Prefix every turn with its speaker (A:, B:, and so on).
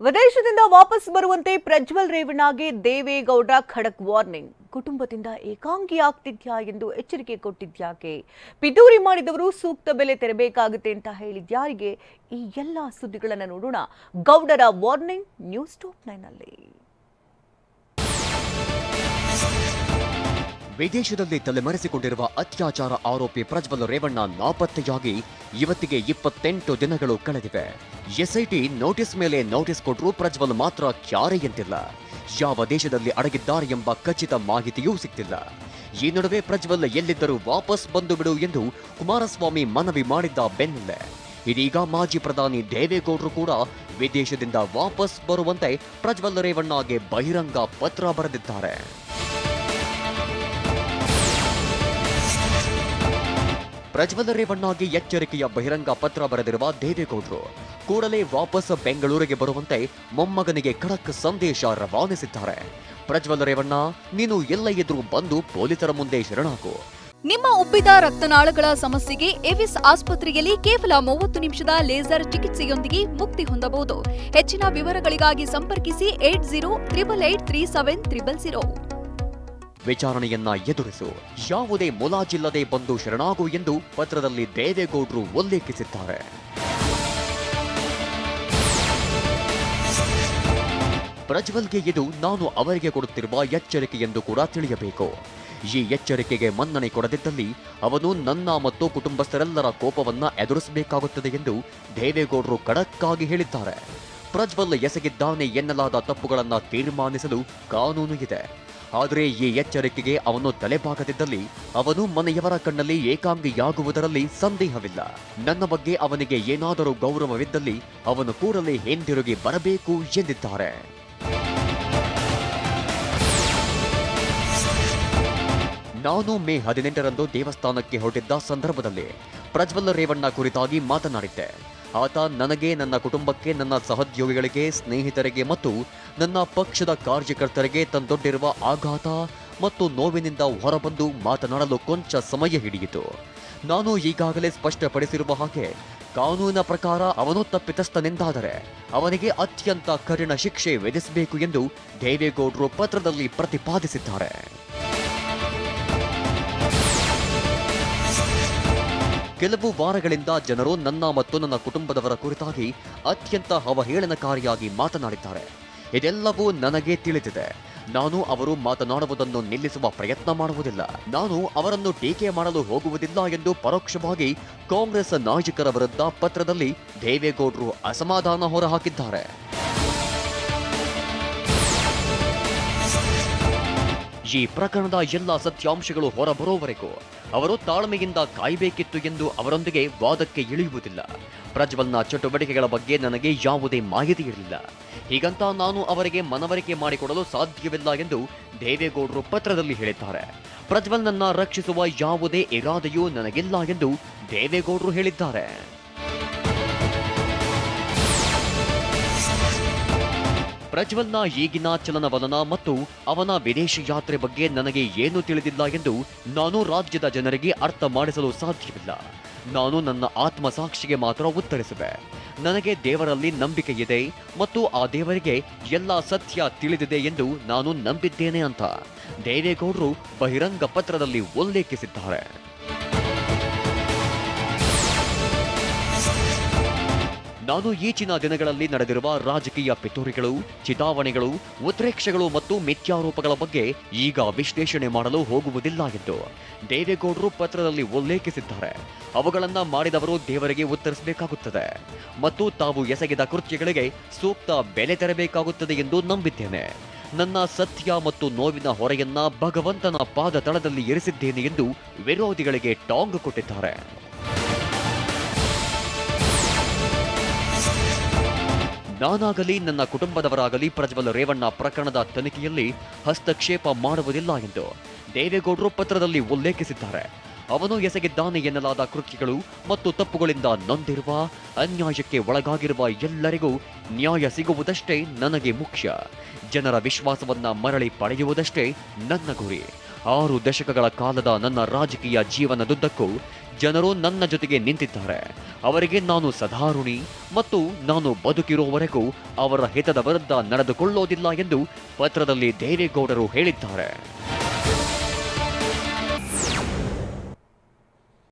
A: ವಿದೇಶದಿಂದ ವಾಪಸ್ ಬರುವಂತೆ ಪ್ರಜ್ವಲ್ ರೇವಣ್ಣಗೆ ದೇವೇಗೌಡ ಖಡಕ್ ವಾರ್ನಿಂಗ್. ಕುಟುಂಬದಿಂದ ಏಕಾಂಗಿಯಾಗ್ತಿದ್ಯಾ ಎಂದು ಎಚ್ಚರಿಕೆ ಕೊಟ್ಟಿದ್ಯಾಕೆ? ಪಿತೂರಿ ಮಾಡಿದವರು ಸೂಕ್ತ ಬೆಲೆ ತೆರಬೇಕಾಗುತ್ತೆ ಅಂತ ಹೇಳಿದ್ಯಾರಿಗೆ? ಈ ಎಲ್ಲ ಸುದ್ದಿಗಳನ್ನು ನೋಡೋಣ ಗೌಡರ ವಾರ್ನಿಂಗ್ ನ್ಯೂಸ್ ಟಾಪ್ 9 ನಲ್ಲಿ.
B: ವಿದೇಶದಲ್ಲಿ ತಲೆಮರೆಸಿಕೊಂಡಿರುವ ಅತ್ಯಾಚಾರ ಆರೋಪಿ ಪ್ರಜ್ವಲ್ ರೇವಣ್ಣ ನಾಪತ್ತೆಯಾಗಿ ಇವತ್ತಿಗೆ 28 ದಿನಗಳು ಕಳೆದಿವೆ. ಎಸ್ಐಟಿ ನೋಟಿಸ್ ಮೇಲೆ ನೋಟಿಸ್ ಕೊಟ್ಟರೂ ಪ್ರಜ್ವಲ್ ಮಾತ್ರ ಕ್ಯಾರೆ ಎಂತಿಲ್ಲ. ಯಾವ ದೇಶದಲ್ಲಿ ಅಡಗಿದ್ದಾರೆ ಎಂಬ ಖಚಿತ ಮಾಹಿತಿಯೂ ಸಿಗ್ತಿಲ್ಲ. ಈ ನಡುವೆ ಪ್ರಜ್ವಲ್ ಎಲ್ಲಿದ್ದರೂ ವಾಪಸ್ ಬಂದು ಬಿಡು ಎಂದು ಕುಮಾರಸ್ವಾಮಿ ಮನವಿ ಮಾಡಿದ್ದ ಬೆನ್ನಲ್ಲೇ ಇದೀಗ ಮಾಜಿ ಪ್ರಧಾನಿ ದೇವೇಗೌಡರು ಕೂಡ ವಿದೇಶದಿಂದ ವಾಪಸ್ ಬರುವಂತೆ ಪ್ರಜ್ವಲ್ ರೇವಣ್ಣಗೆ ಬಹಿರಂಗ ಪತ್ರ ಬರೆದಿದ್ದಾರೆ. ಪ್ರಜ್ವಲ್ ರೇವಣ್ಣಗೆ ಎಚ್ಚರಿಕೆಯ ಬಹಿರಂಗ ಪತ್ರ ಬರೆದಿರುವ ದೇವೇಗೌಡರು ಕೂಡಲೇ ವಾಪಸ್ ಬೆಂಗಳೂರಿಗೆ ಬರುವಂತೆ ಮೊಮ್ಮಗನಿಗೆ ಖಡಕ್ ಸಂದೇಶ ರವಾನಿಸಿದ್ದಾರೆ. ಪ್ರಜ್ವಲ್ ರೇವಣ್ಣ, ನೀನು ಎಲ್ಲ ಎದುರು ಬಂದು ಪೊಲೀಸರ ಮುಂದೆ ಶರಣಾಗು.
C: ನಿಮ್ಮ ಉಬ್ಬಿದ ರಕ್ತನಾಳಗಳ ಸಮಸ್ಯೆಗೆ ಎವಿಸ್ ಆಸ್ಪತ್ರೆಯಲ್ಲಿ ಕೇವಲ 30 ನಿಮಿಷದ ಲೇಸರ್ ಚಿಕಿತ್ಸೆಯೊಂದಿಗೆ ಮುಕ್ತಿ ಹೊಂದಬಹುದು. ಹೆಚ್ಚಿನ ವಿವರಗಳಿಗಾಗಿ ಸಂಪರ್ಕಿಸಿ 8088837300.
B: ವಿಚಾರಣೆಯನ್ನ ಎದುರಿಸು, ಯಾವುದೇ ಮುಲಾಜಿಲ್ಲದೆ ಬಂದು ಶರಣಾಗು ಎಂದು ಪತ್ರದಲ್ಲಿ ದೇವೇಗೌಡರು ಉಲ್ಲೇಖಿಸಿದ್ದಾರೆ. ಪ್ರಜ್ವಲ್ಗೆ ಇದು ನಾನು ಅವರಿಗೆ ಕೊಡುತ್ತಿರುವ ಎಚ್ಚರಿಕೆ ಎಂದು ಕೂಡ ತಿಳಿಯಬೇಕು. ಈ ಎಚ್ಚರಿಕೆಗೆ ಮನ್ನಣೆ ಕೊಡದಿದ್ದಲ್ಲಿ ಅವನು ನನ್ನ ಮತ್ತು ಕುಟುಂಬಸ್ಥರೆಲ್ಲರ ಕೋಪವನ್ನ ಎದುರಿಸಬೇಕಾಗುತ್ತದೆ ಎಂದು ದೇವೇಗೌಡರು ಖಡಕ್ ಆಗಿ ಹೇಳಿದ್ದಾರೆ. ಪ್ರಜ್ವಲ್ ಎಸಗಿದ್ದಾನೆ ಎನ್ನಲಾದ ತಪ್ಪುಗಳನ್ನು ತೀರ್ಮಾನಿಸಲು ಕಾನೂನು ಇದೆ. ಆದರೆ ಈ ಎಚ್ಚರಿಕೆಗೆ ಅವನು ತಲೆಬಾಗದಿದ್ದಲ್ಲಿ ಅವನು ಮನೆಯವರ ಕಣ್ಣಲ್ಲಿ ಏಕಾಂಗಿಯಾಗುವುದರಲ್ಲಿ ಸಂದೇಹವಿಲ್ಲ. ನನ್ನ ಬಗ್ಗೆ ಅವನಿಗೆ ಏನಾದರೂ ಗೌರವವಿದ್ದಲ್ಲಿ ಅವನು ಕೂಡಲೇ ಹಿಂದಿರುಗಿ ಬರಬೇಕು ಎಂದಿದ್ದಾರೆ. ನಾನು ಮೇ 18ರಂದು ದೇವಸ್ಥಾನಕ್ಕೆ ಹೊರಟಿದ್ದ ಸಂದರ್ಭದಲ್ಲಿ ಪ್ರಜ್ವಲ್ ರೇವಣ್ಣ ಕುರಿತಾಗಿ ಮಾತನಾಡಿದ್ದೆ. ಆತ ನನಗೆ, ನನ್ನ ಕುಟುಂಬಕ್ಕೆ, ನನ್ನ ಸಹೋದ್ಯೋಗಿಗಳಿಗೆ, ಸ್ನೇಹಿತರಿಗೆ ಮತ್ತು ನನ್ನ ಪಕ್ಷದ ಕಾರ್ಯಕರ್ತರಿಗೆ ತಂದೊಡ್ಡಿರುವ ಆಘಾತ ಮತ್ತು ನೋವಿನಿಂದ ಹೊರಬಂದು ಮಾತನಾಡಲು ಕೊಂಚ ಸಮಯ ಹಿಡಿಯಿತು. ನಾನು ಈಗಾಗಲೇ ಸ್ಪಷ್ಟಪಡಿಸಿರುವ ಹಾಗೆ ಕಾನೂನಿನ ಪ್ರಕಾರ ಅವನು ತಪ್ಪಿತಸ್ಥನೆಂದಾದರೆ ಅವನಿಗೆ ಅತ್ಯಂತ ಕಠಿಣ ಶಿಕ್ಷೆ ವಿಧಿಸಬೇಕು ಎಂದು ದೇವೇಗೌಡರು ಪತ್ರದಲ್ಲಿ ಪ್ರತಿಪಾದಿಸಿದ್ದಾರೆ. ಕೆಲವು ವಾರಗಳಿಂದ ಜನರು ನನ್ನ ಮತ್ತು ನನ್ನ ಕುಟುಂಬದವರ ಕುರಿತಾಗಿ ಅತ್ಯಂತ ಅವಹೇಳನಕಾರಿಯಾಗಿ ಮಾತನಾಡಿದ್ದಾರೆ. ಇದೆಲ್ಲವೂ ನನಗೆ ತಿಳಿದಿದೆ. ನಾನು ಅವರು ಮಾತನಾಡುವುದನ್ನು ನಿಲ್ಲಿಸುವ ಪ್ರಯತ್ನ ಮಾಡುವುದಿಲ್ಲ. ನಾನು ಅವರನ್ನು ಟೀಕೆ ಮಾಡಲು ಹೋಗುವುದಿಲ್ಲ ಎಂದು ಪರೋಕ್ಷವಾಗಿ ಕಾಂಗ್ರೆಸ್ ನಾಯಕರ ವಿರುದ್ಧ ಪತ್ರದಲ್ಲಿ ದೇವೇಗೌಡರು ಅಸಮಾಧಾನ ಹೊರಹಾಕಿದ್ದಾರೆ. ಈ ಪ್ರಕರಣದ ಎಲ್ಲ ಸತ್ಯಾಂಶಗಳು ಹೊರಬರುವವರೆಗೂ ಅವರು ತಾಳ್ಮೆಯಿಂದ ಕಾಯಬೇಕಿತ್ತು ಎಂದು ಅವರೊಂದಿಗೆ ವಾದಕ್ಕೆ ಇಳಿಯುವುದಿಲ್ಲ. ಪ್ರಜ್ವಲ್ನ ಚಟುವಟಿಕೆಗಳ ಬಗ್ಗೆ ನನಗೆ ಯಾವುದೇ ಮಾಹಿತಿ ಇರಲಿಲ್ಲ. ಹೀಗಂತ ನಾನು ಅವರಿಗೆ ಮನವರಿಕೆ ಮಾಡಿಕೊಡಲು ಸಾಧ್ಯವಿಲ್ಲ ಎಂದು ದೇವೇಗೌಡರು ಪತ್ರದಲ್ಲಿ ಹೇಳಿದ್ದಾರೆ. ಪ್ರಜ್ವಲ್ನನ್ನ ರಕ್ಷಿಸುವ ಯಾವುದೇ ಇರಾದೆಯೂ ನನಗಿಲ್ಲ ಎಂದು ದೇವೇಗೌಡರು ಹೇಳಿದ್ದಾರೆ. ಪ್ರಜ್ವಲ್ನ ಈಗಿನ ಚಲನವಲನ ಮತ್ತು ಅವನ ವಿದೇಶ ಯಾತ್ರೆ ಬಗ್ಗೆ ನನಗೆ ಏನೂ ತಿಳಿದಿಲ್ಲ ಎಂದು ನಾನು ರಾಜ್ಯದ ಜನರಿಗೆ ಅರ್ಥ ಮಾಡಿಸಲು ಸಾಧ್ಯವಿಲ್ಲ. ನಾನು ನನ್ನ ಆತ್ಮಸಾಕ್ಷಿಗೆ ಮಾತ್ರ ಉತ್ತರಿಸುವೆ. ನನಗೆ ದೇವರಲ್ಲಿ ನಂಬಿಕೆ ಇದೆ ಮತ್ತು ಆ ದೇವರಿಗೆ ಎಲ್ಲ ಸತ್ಯ ತಿಳಿದಿದೆ ಎಂದು ನಾನು ನಂಬಿದ್ದೇನೆ ಅಂತ ದೇವೇಗೌಡರು ಬಹಿರಂಗ ಪತ್ರದಲ್ಲಿ ಉಲ್ಲೇಖಿಸಿದ್ದಾರೆ. ನಾನು ಈಚಿನ ದಿನಗಳಲ್ಲಿ ನಡೆದಿರುವ ರಾಜಕೀಯ ಪಿತೂರಿಗಳು, ಚಿತಾವಣೆಗಳು, ಉತ್ಪ್ರೇಕ್ಷೆಗಳು ಮತ್ತು ಮಿಥ್ಯಾರೋಪಗಳ ಬಗ್ಗೆ ಈಗ ವಿಶ್ಲೇಷಣೆ ಮಾಡಲು ಹೋಗುವುದಿಲ್ಲ ಎಂದು ದೇವೇಗೌಡರು ಪತ್ರದಲ್ಲಿ ಉಲ್ಲೇಖಿಸಿದ್ದಾರೆ. ಅವುಗಳನ್ನ ಮಾಡಿದವರು ದೇವರಿಗೆ ಉತ್ತರಿಸಬೇಕಾಗುತ್ತದೆ ಮತ್ತು ತಾವು ಎಸಗಿದ ಕೃತ್ಯಗಳಿಗೆ ಸೂಕ್ತ ಬೆಲೆ ತೆರಬೇಕಾಗುತ್ತದೆ ಎಂದು ನಂಬಿದ್ದೇನೆ. ನನ್ನ ಸತ್ಯ ಮತ್ತು ನೋವಿನ ಹೊರೆಯನ್ನ ಭಗವಂತನ ಪಾದ ತಳದಲ್ಲಿ ಇರಿಸಿದ್ದೇನೆ ಎಂದು ವಿರೋಧಿಗಳಿಗೆ ಟಾಂಗ್ ಕೊಟ್ಟಿದ್ದಾರೆ. ನಾನಾಗಲಿ ನನ್ನ ಕುಟುಂಬದವರಾಗಲಿ ಪ್ರಜ್ವಲ್ ರೇವಣ್ಣ ಪ್ರಕರಣದ ತನಿಖೆಯಲ್ಲಿ ಹಸ್ತಕ್ಷೇಪ ಮಾಡುವುದಿಲ್ಲ ಎಂದು ದೇವೇಗೌಡರು ಪತ್ರದಲ್ಲಿ ಉಲ್ಲೇಖಿಸಿದ್ದಾರೆ. ಅವನು ಎಸಗಿದ್ದಾನೆ ಎನ್ನಲಾದ ಕೃತ್ಯಗಳು ಮತ್ತು ತಪ್ಪುಗಳಿಂದ ನೊಂದಿರುವ, ಅನ್ಯಾಯಕ್ಕೆ ಒಳಗಾಗಿರುವ ಎಲ್ಲರಿಗೂ ನ್ಯಾಯ ಸಿಗುವುದಷ್ಟೇ ನನಗೆ ಮುಖ್ಯ. ಜನರ ವಿಶ್ವಾಸವನ್ನ ಮರಳಿ ಪಡೆಯುವುದಷ್ಟೇ ನನ್ನ ಗುರಿ. 6 ದಶಕಗಳ ಕಾಲದ ನನ್ನ ರಾಜಕೀಯ ಜೀವನದುದ್ದಕ್ಕೂ ಜನರು ನನ್ನ ಜೊತೆಗೆ ನಿಂತಿದ್ದಾರೆ. ಅವರಿಗೆ ನಾನು ಸದಾಋಣಿ ಮತ್ತು ನಾನು ಬದುಕಿರುವವರೆಗೂ ಅವರ ಹಿತದ ವಿರುದ್ಧ ನಡೆದುಕೊಳ್ಳೋದಿಲ್ಲ ಎಂದು ಪತ್ರದಲ್ಲಿ ದೇವೇಗೌಡರು ಹೇಳಿದ್ದಾರೆ.